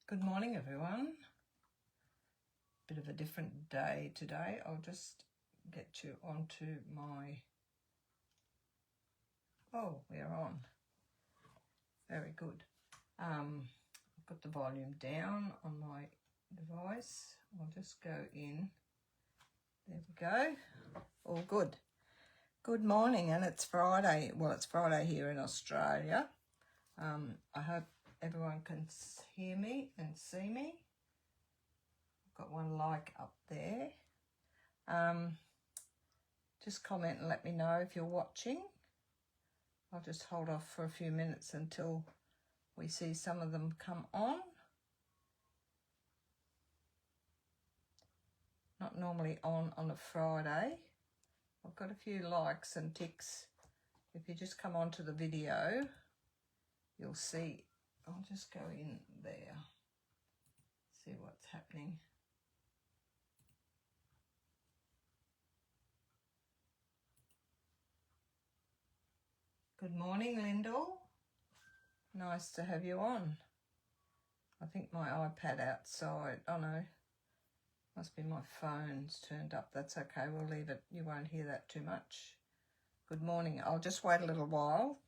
Good morning, everyone. Bit of a different day today. I'll just get you onto my... Oh, we're on. Very good. I've got the volume down on my device. I'll just go in. There we go. All good. Good morning, and it's Friday. Well, it's Friday here in Australia. I hope everyone can hear me and see me. Got one like up there. Just comment and let me know if you're watching. I'll just hold off for a few minutes until we see some of them come on. Not normally on a Friday. I've got a few likes and ticks. If you just come onto the video, you'll see. I'll just go in there, see what's happening. Good morning, Lyndall. Nice to have you on. I think my iPad outside. Oh no, must be my phone's turned up. That's okay, we'll leave it. You won't hear that too much. Good morning. I'll just wait a little while.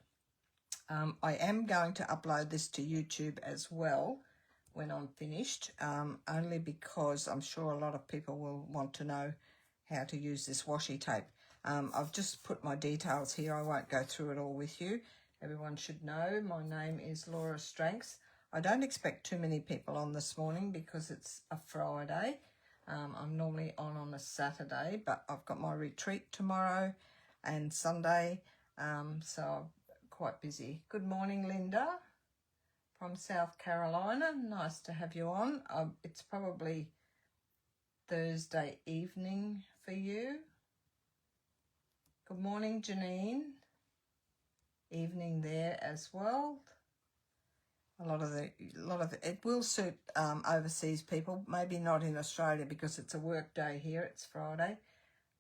I am going to upload this to YouTube as well when I'm finished, only because I'm sure a lot of people will want to know how to use this washi tape. I've just put my details here. I won't go through it all with you. Everyone should know my name is Laura Strengths. I don't expect too many people on this morning because it's a Friday. I'm normally on a Saturday, but I've got my retreat tomorrow and Sunday, so I'm quite busy. Good morning, Linda from South Carolina. Nice to have you on. It's probably Thursday evening for you. Good morning, Janine. Evening there as well. A lot of it will suit overseas people, maybe not in Australia because it's a work day here. It's Friday.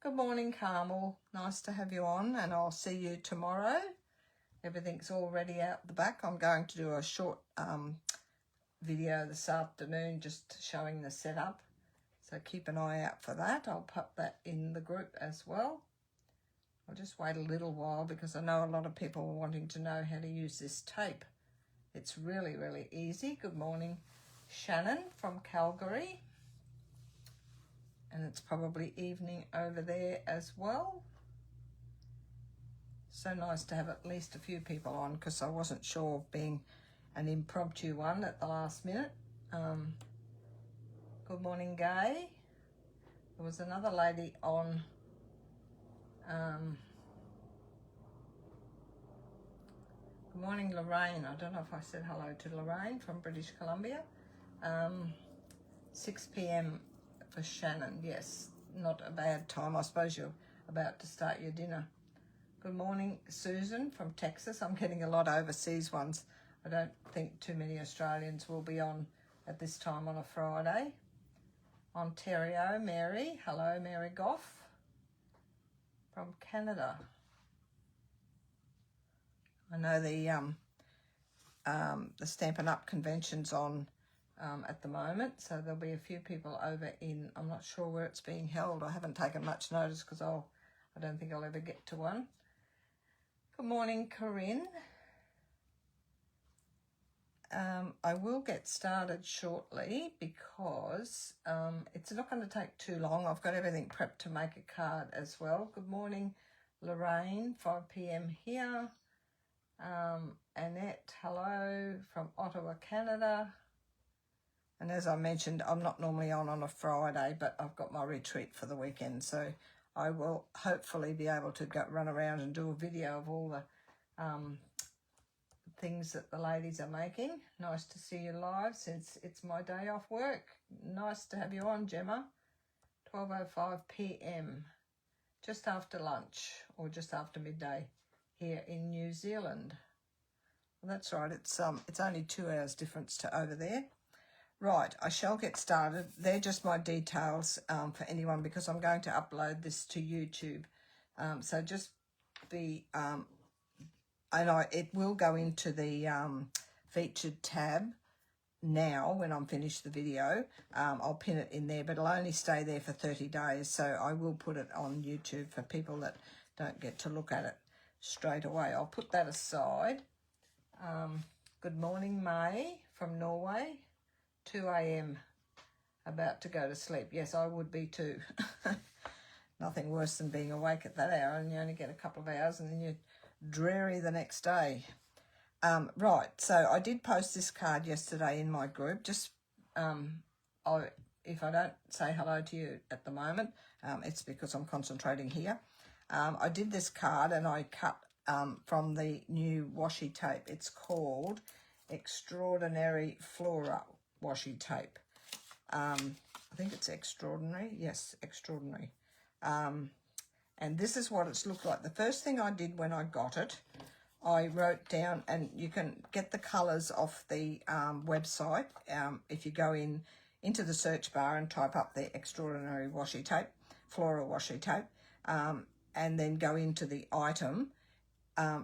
Good morning, Carmel. Nice to have you on, and I'll see you tomorrow. Everything's already out the back. I'm going to do a short video this afternoon just showing the setup. So keep an eye out for that. I'll pop that in the group as well. I'll just wait a little while because I know a lot of people are wanting to know how to use this tape. It's really, really easy. Good morning, Shannon from Calgary. And it's probably evening over there as well. So nice to have at least a few people on because I wasn't sure of being an impromptu one at the last minute. Good morning, Gay. There was another lady on. Good morning, Lorraine. I don't know if I said hello to Lorraine from British Columbia. 6 p.m. for Shannon. Yes, not a bad time. I suppose you're about to start your dinner. Good morning, Susan from Texas. I'm getting a lot of overseas ones. I don't think too many Australians will be on at this time on a Friday. Ontario, Mary. Hello, Mary Goff from Canada. I know the Stampin' Up! Convention's on at the moment, so there'll be a few people over in, I'm not sure where it's being held. I haven't taken much notice because I don't think I'll ever get to one. Good morning, Corinne. I will get started shortly because it's not going to take too long. I've got everything prepped to make a card as well. Good morning, Lorraine, 5 p.m. here. Annette, hello, from Ottawa, Canada. And as I mentioned, I'm not normally on a Friday, but I've got my retreat for the weekend, so I will hopefully be able to run around and do a video of all the things that the ladies are making. Nice to see you live since it's my day off work. Nice to have you on, Gemma. 12:05 p.m. just after lunch or just after midday here in New Zealand. Well, that's right, it's only 2 hours difference to over there. Right, I shall get started. They're just my details for anyone because I'm going to upload this to YouTube. So just be, it will go into the featured tab now when I'm finished the video. I'll pin it in there, but it'll only stay there for 30 days. So I will put it on YouTube for people that don't get to look at it straight away. I'll put that aside. Good morning, May from Norway. 2 a.m. about to go to sleep. Yes, I would be too. Nothing worse than being awake at that hour and you only get a couple of hours and then you're dreary the next day. Right, so I did post this card yesterday in my group. Just if I don't say hello to you at the moment, it's because I'm concentrating here. I did this card and I cut from the new washi tape. It's called Extraordinary Flora Washi Tape. I think it's extraordinary. Yes, extraordinary. And this is what it's looked like. The first thing I did when I got it, I wrote down, and you can get the colours off the website if you go into the search bar and type up the Extraordinary Washi Tape, Flora Washi Tape, and then go into the item,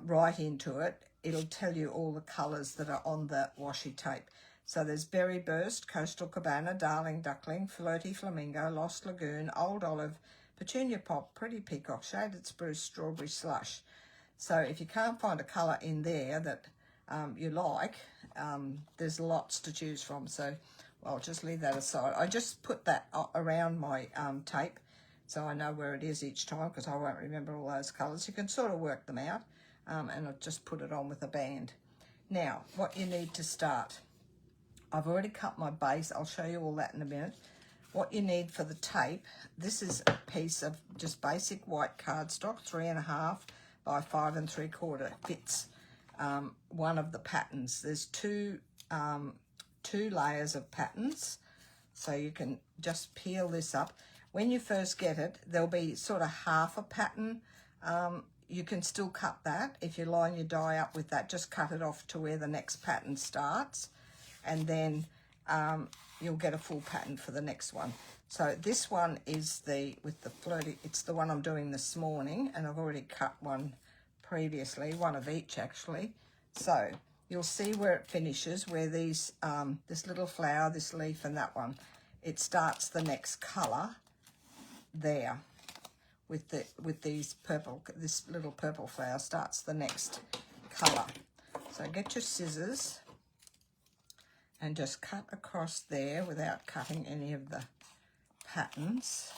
right into it. It'll tell you all the colours that are on the washi tape. So there's Berry Burst, Coastal Cabana, Darling Duckling, Flirty Flamingo, Lost Lagoon, Old Olive, Petunia Pop, Pretty Peacock, Shaded Spruce, Strawberry Slush. So if you can't find a colour in there that you like, there's lots to choose from. So I'll just leave that aside. I just put that around my tape so I know where it is each time, because I won't remember all those colours. You can sort of work them out, and I've just put it on with a band. Now, what you need to start. I've already cut my base. I'll show you all that in a minute. What you need for the tape, this is a piece of just basic white cardstock, 3.5 by 5 3/4. Fits one of the patterns. There's two layers of patterns, so you can just peel this up. When you first get it, there'll be sort of half a pattern. You can still cut that. If you line your die up with that, just cut it off to where the next pattern starts, and then you'll get a full pattern for the next one. So this one is with the flirty, it's the one I'm doing this morning, and I've already cut one previously, one of each actually. So you'll see where it finishes, where these this little flower, this leaf, and that one, it starts the next colour there with these purple, this little purple flower starts the next colour. So get your scissors and just cut across there without cutting any of the patterns,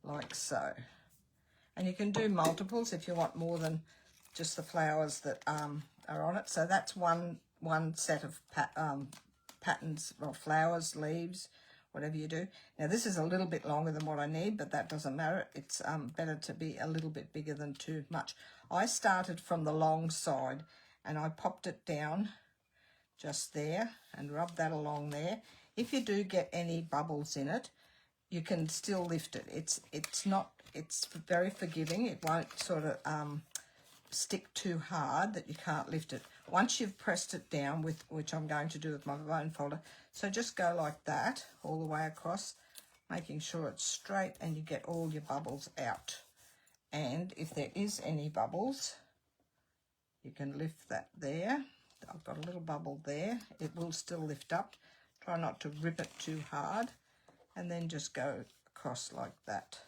like so. And you can do multiples if you want more than just the flowers that are on it. So that's one set of patterns, or flowers, leaves, whatever you do. Now this is a little bit longer than what I need, but that doesn't matter. It's better to be a little bit bigger than too much. I started from the long side and I popped it down just there and rub that along there. If you do get any bubbles in it, you can still lift it. It's very forgiving. It won't sort of stick too hard that you can't lift it. Once you've pressed it down, which I'm going to do with my bone folder, so just go like that all the way across, making sure it's straight and you get all your bubbles out. And if there is any bubbles, you can lift that there. I've got a little bubble there. It will still lift up. Try not to rip it too hard, and then just go across like that.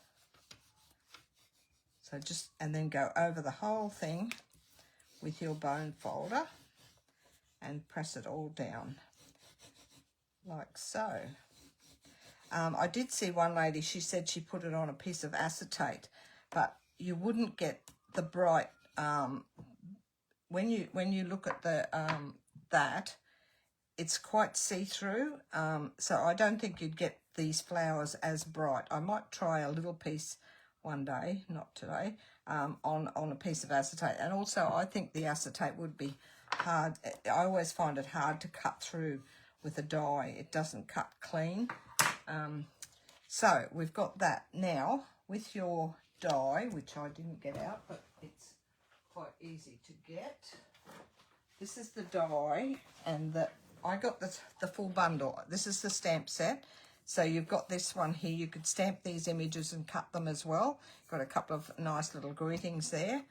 So and then go over the whole thing with your bone folder and press it all down like so. I did see one lady, she said she put it on a piece of acetate, but you wouldn't get the bright, when you look at the that, it's quite see-through, so I don't think you'd get these flowers as bright. I might try a little piece one day, not today, on a piece of acetate. And also I think the acetate would be hard. I always find it hard to cut through with a die. It doesn't cut clean. So we've got that. Now with your die, which I didn't get out, but it's quite easy to get. This is the die, and I got the full bundle. This is the stamp set. So you've got this one here. You could stamp these images and cut them as well. Got a couple of nice little greetings there.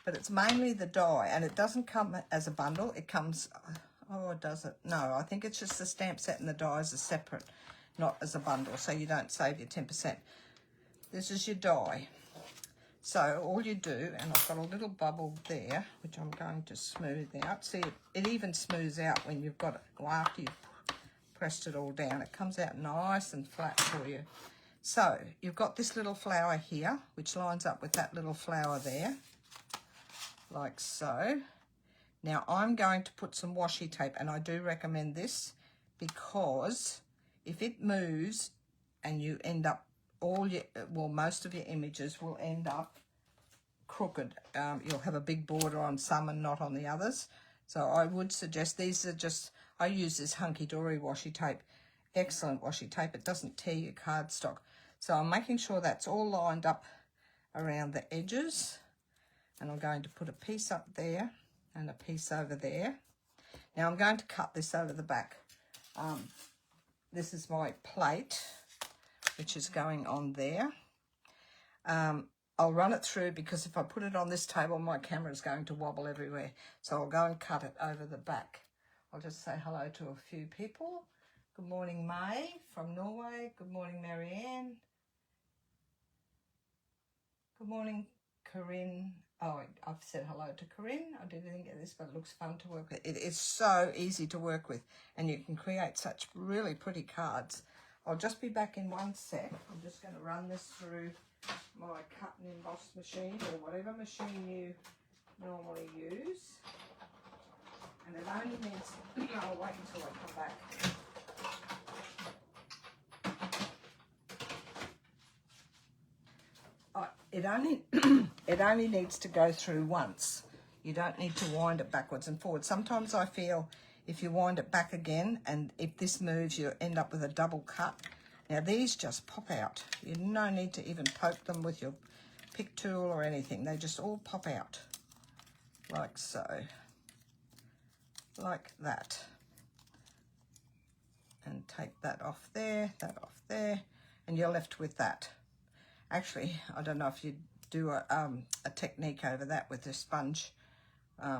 But it's mainly the die, and it doesn't come as a bundle. It comes, Oh, does it? No, I think it's just the stamp set and the dies are separate, not as a bundle, so you don't save your 10%. This is your die. So all you do, and I've got a little bubble there, which I'm going to smooth out. See, it even smooths out when you've got it, well, after you've pressed it all down. It comes out nice and flat for you. So you've got this little flower here, which lines up with that little flower there, like so. Now I'm going to put some washi tape, and I do recommend this because if it moves and you end up most of your images will end up crooked. You'll have a big border on some and not on the others. So I would suggest these are just, I use this hunky-dory washi tape. Excellent washi tape. It doesn't tear your cardstock. So I'm making sure that's all lined up around the edges. And I'm going to put a piece up there and a piece over there. Now I'm going to cut this over the back. This is my plate, which is going on there. I'll run it through because if I put it on this table, my camera is going to wobble everywhere. So I'll go and cut it over the back. I'll just say hello to a few people. Good morning, May from Norway. Good morning, Marianne. Good morning, Corinne. Oh, I've said hello to Corinne. I didn't get this, but it looks fun to work with. It is so easy to work with, and you can create such really pretty cards. I'll just be back in one sec. I'm just going to run this through my cut and emboss machine, or whatever machine you normally use. And it only needs, I'll wait until I come back. It only needs to go through once. You don't need to wind it backwards and forwards. Sometimes I feel if you wind it back again, and if this moves, you end up with a double cut. Now these just pop out. You no need to even poke them with your pick tool or anything. They just all pop out like so, like that. And take that off there, and you're left with that. Actually, I don't know if you do a technique over that with the sponge,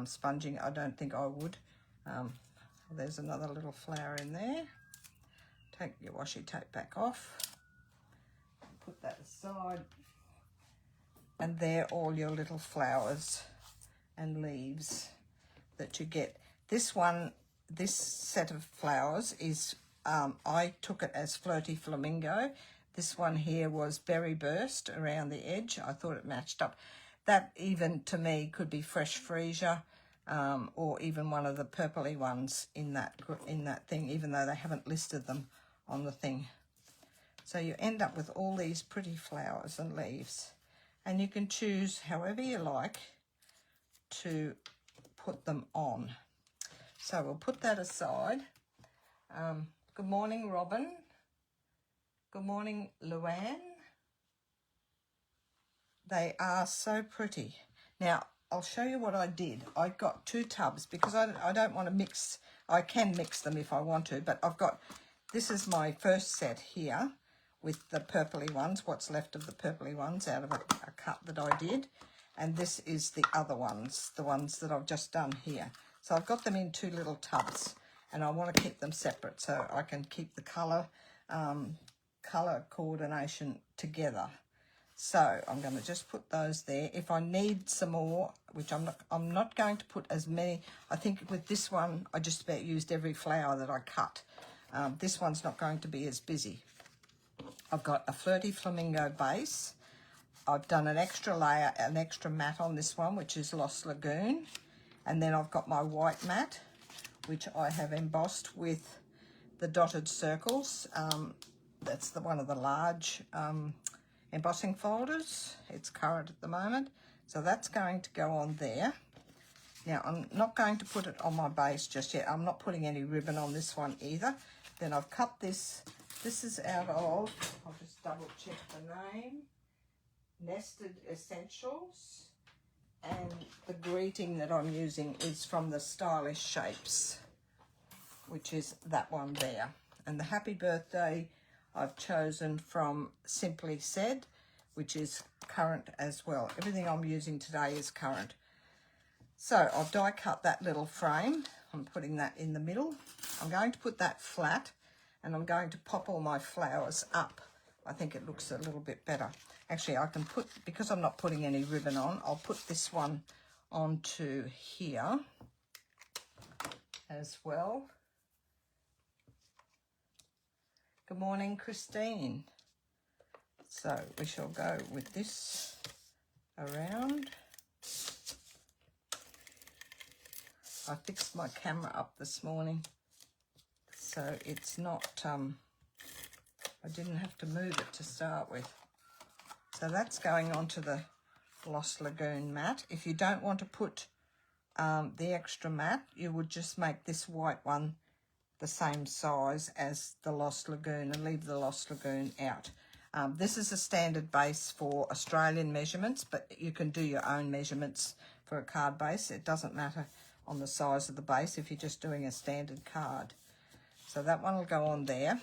sponging. I don't think I would. There's another little flower in there. Take your washi tape back off. Put that aside. And there all your little flowers and leaves that you get. This set of flowers is, I took it as Flirty Flamingo. This one here was Berry Burst around the edge. I thought it matched up. That even to me could be Fresh Freesia, or even one of the purpley ones in that thing, even though they haven't listed them on the thing. So you end up with all these pretty flowers and leaves, and you can choose however you like to put them on. So we'll put that aside. Good morning, Robin. Good morning, Luann. They are so pretty. Now, I'll show you what I did. I got 2 tubs because I don't want to mix. I can mix them if I want to, but this is my first set here with the purpley ones, what's left of the purpley ones out of a cut that I did. And this is the other ones, the ones that I've just done here. So I've got them in 2 little tubs, and I want to keep them separate so I can keep the colour coordination together. So I'm going to just put those there. If I need some more, which I'm not going to put as many. I think with this one, I just about used every flower that I cut. This one's not going to be as busy. I've got a Flirty Flamingo base. I've done an extra layer, an extra mat on this one, which is Lost Lagoon. And then I've got my white mat, which I have embossed with the dotted circles. That's one of the large embossing folders. It's current at the moment. So that's going to go on there. Now, I'm not going to put it on my base just yet. I'm not putting any ribbon on this one either. Then I've cut this. This is out of, I'll just double check the name, Nested Essentials. And the greeting that I'm using is from the Stylish Shapes, which is that one there. And the happy birthday I've chosen from Simply Said, which is current as well. Everything I'm using today is current. So I've die cut that little frame. I'm putting that in the middle. I'm going to put that flat, and I'm going to pop all my flowers up. I think it looks a little bit better. Actually, I can put, because I'm not putting any ribbon on, I'll put this one onto here as well. Good morning, Christine. So we shall go with this around. I fixed my camera up this morning, so it's not, I didn't have to move it to start with. So that's going onto the Lost Lagoon mat. If you don't want to put the extra mat, you would just make this white one the same size as the Lost Lagoon and leave the Lost Lagoon out. This is a standard base for Australian measurements, but you can do your own measurements for a card base. It doesn't matter on the size of the base if you're just doing a standard card. So that one will go on there.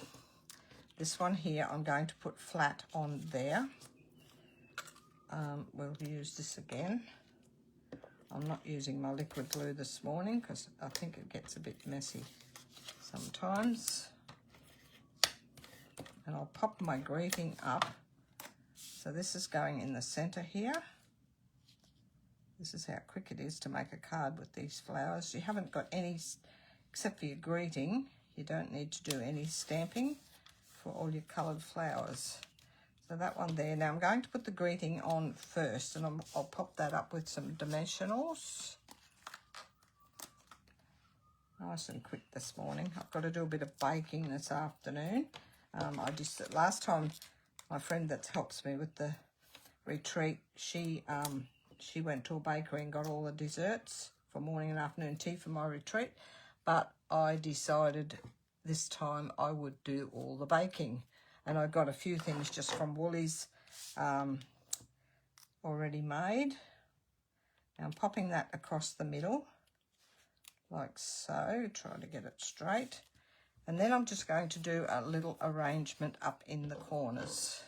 This one here I'm going to put flat on there. We'll use this again. I'm not using my liquid glue this morning because I think it gets a bit messy sometimes. And I'll pop my greeting up. So this is going in the center here. This is how quick it is to make a card with these flowers. You haven't got any, except for your greeting, you don't need to do any stamping for all your coloured flowers. So that one there. Now I'm going to put the greeting on first, and I'll pop that up with some dimensionals. Nice and quick this morning. I've got to do a bit of baking this afternoon. Last time, my friend that helps me with the retreat, she went to a bakery and got all the desserts for morning and afternoon tea for my retreat. But I decided this time I would do all the baking. And I got a few things just from Woolies already made. Now I'm popping that across the middle, like so. Try to get it straight. And then I'm just going to do a little arrangement up in the corners.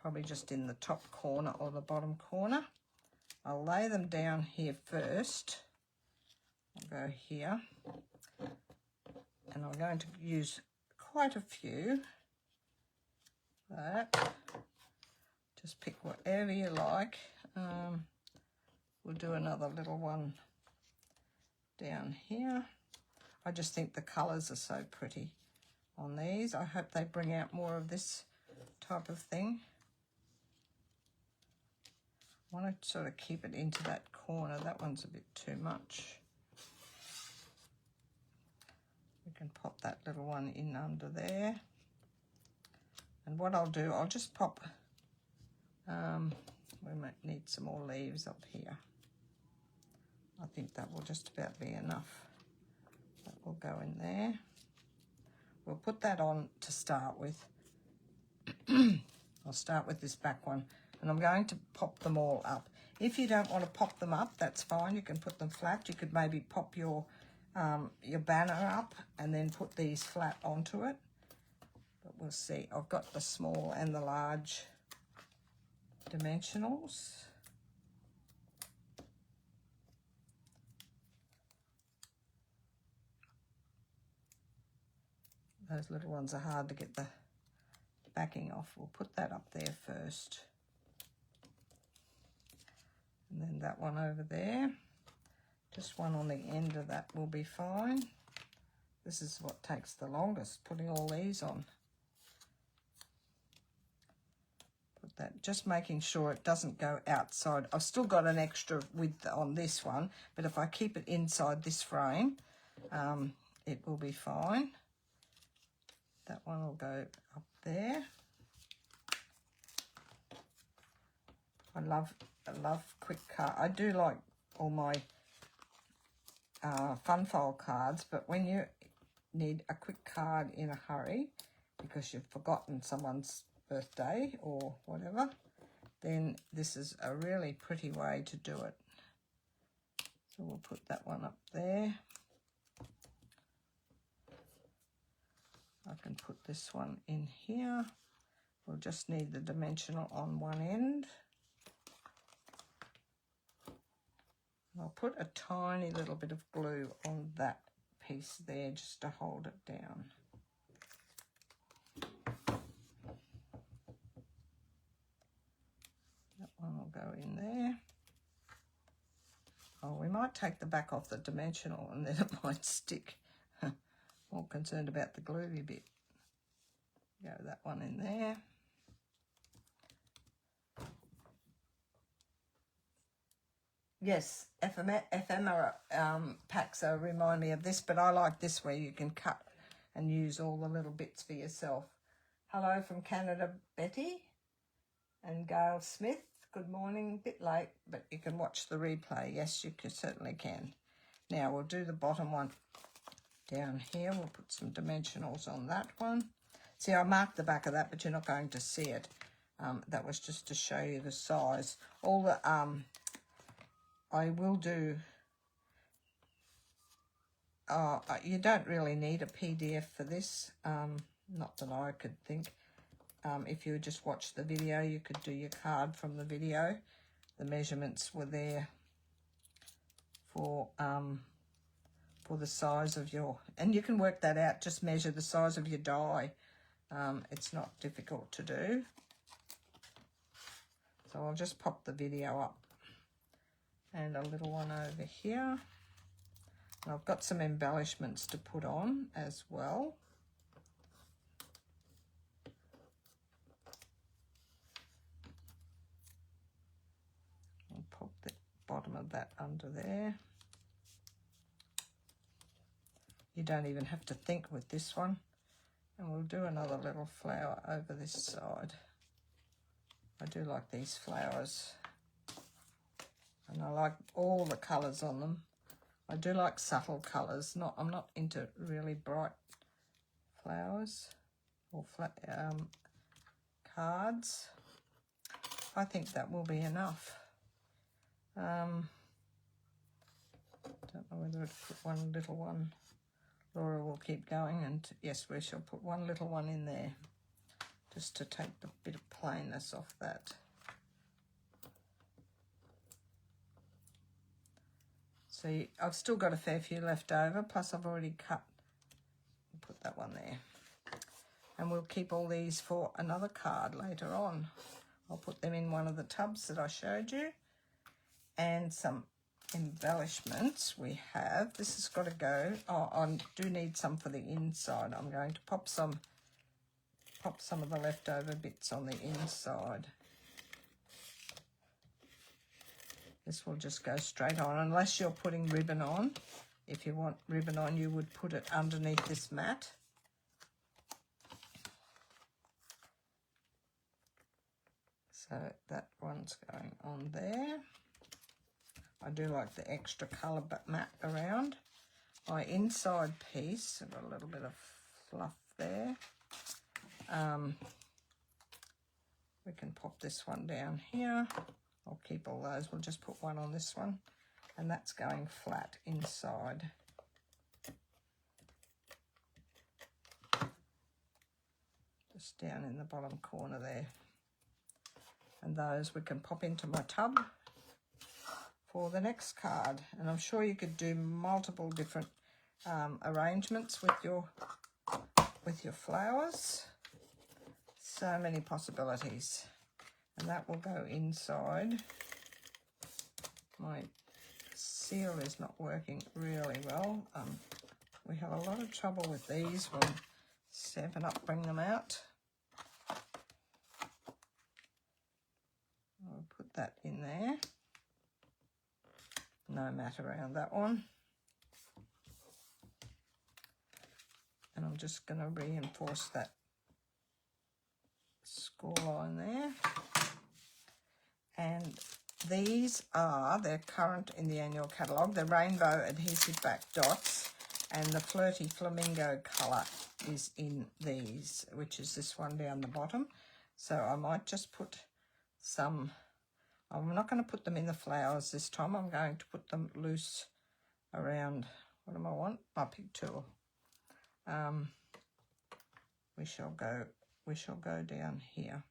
Probably just in the top corner or the bottom corner. I'll lay them down here first. I'll go here. And I'm going to use quite a few. That. Just pick whatever you like. We'll do another little one down here. I just think the colours are so pretty on these. I hope they bring out more of this type of thing. I want to sort of keep it into that corner. That one's a bit too much. We can pop that little one in under there. And what I'll do, I'll just pop, we might need some more leaves up here. I think that will just about be enough. That will go in there. We'll put that on to start with. I'll start with this back one, and I'm going to pop them all up. If you don't want to pop them up, that's fine. You can put them flat. You could maybe pop your banner up and then put these flat onto it. But we'll see. I've got the small and the large dimensionals. Those little ones are hard to get the backing off. We'll put that up there first. And then that one over there. Just one on the end of that will be fine. This is what takes the longest, putting all these on. Put that, just making sure it doesn't go outside. I've still got an extra width on this one, but if I keep it inside this frame, it will be fine. That one will go up there. I love quick card. I do like all my fun fold cards, but when you need a quick card in a hurry because you've forgotten someone's birthday or whatever, then this is a really pretty way to do it. So we'll put that one up there. I can put this one in here. We'll just need the dimensional on one end. I'll put a tiny little bit of glue on that piece there just to hold it down. That one will go in there. Oh, we might take the back off the dimensional and then it might stick. More concerned about the gluey bit. Go that one in there. Yes, ephemera packs remind me of this, but I like this where you can cut and use all the little bits for yourself. Hello from Canada, Betty and Gail Smith. Good morning, bit late, but you can watch the replay. Yes, you certainly can. Now we'll do the bottom one down here. We'll put some dimensionals on that one. See, I marked the back of that, but you're not going to see it. That was just to show you the size. All the I will do, you don't really need a PDF for this, not that I could think. If you just watch the video, you could do your card from the video. The measurements were there for the size of your, and you can work that out, just measure the size of your die. It's not difficult to do. So I'll just pop the video up. And a little one over here. And I've got some embellishments to put on as well. I'll pop the bottom of that under there. You don't even have to think with this one. And we'll do another little flower over this side. I do like these flowers. And I like all the colours on them. I do like subtle colours. I'm not into really bright flowers or cards. I think that will be enough. Don't know whether to put one little one. Laura will keep going, and yes, we shall put one little one in there just to take the bit of plainness off that. So I've still got a fair few left over, plus I've already cut. Put that one there. And we'll keep all these for another card later on. I'll put them in one of the tubs that I showed you. And some embellishments we have. This has got to go. Oh, I do need some for the inside. I'm going to pop some of the leftover bits on the inside. This will just go straight on, unless you're putting ribbon on. If you want ribbon on, you would put it underneath this mat. So that one's going on there. I do like the extra colour mat around. My inside piece, I've got a little bit of fluff there. We can pop this one down here. I'll keep all those. We'll just put one on this one, and that's going flat inside. Just down in the bottom corner there. And those we can pop into my tub for the next card. And I'm sure you could do multiple different arrangements with your flowers. So many possibilities. And that will go inside. My seal is not working really well. We have a lot of trouble with these when 7-Up bring them out. I'll put that in there. No mat around that one. And I'm just going to reinforce that score line there. And these are, they're current in the annual catalogue, the rainbow adhesive back dots, and the flirty flamingo colour is in these, which is this one down the bottom. So I might just put some, I'm not going to put them in the flowers this time. I'm going to put them loose around, what do I want? My pig tool. We shall go down here.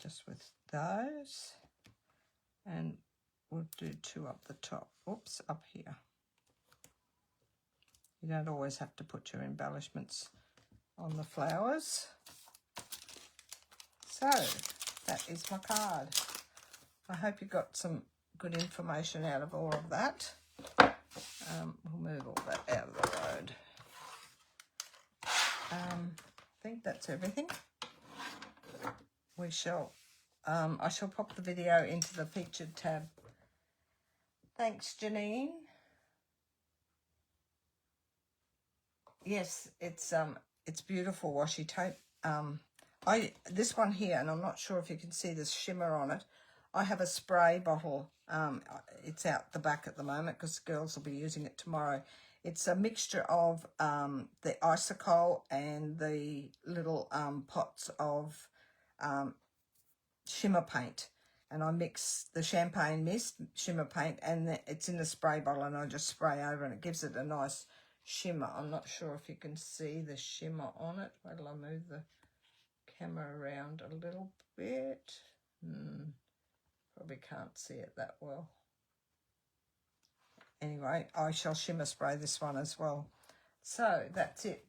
Just with those, and we'll do 2 up the top. Oops, up here. You don't always have to put your embellishments on the flowers. So that is my card. I hope you got some good information out of all of that. We'll move all that out of the road. I think that's everything. We shall, I shall pop the video into the featured tab. Thanks, Janine. Yes, it's beautiful washi tape. This one here, and I'm not sure if you can see this shimmer on it. I have a spray bottle. It's out the back at the moment because the girls will be using it tomorrow. It's a mixture of the icicle and the little pots of shimmer paint. And I mix the champagne mist, shimmer paint, and it's in the spray bottle, and I just spray over, and it gives it a nice shimmer. I'm not sure if you can see the shimmer on it. Wait till I move the camera around a little bit. Probably can't see it that well. Anyway, I shall shimmer spray this one as well. So that's it.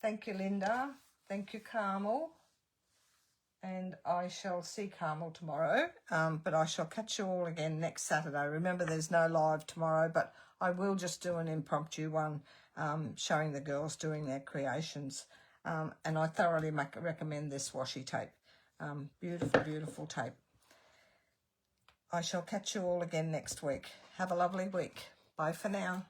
Thank you, Linda. Thank you, Carmel. And I shall see Carmel tomorrow, but I shall catch you all again next Saturday. Remember, there's no live tomorrow, but I will just do an impromptu one showing the girls doing their creations. And I thoroughly recommend this washi tape. Beautiful, beautiful tape. I shall catch you all again next week. Have a lovely week. Bye for now.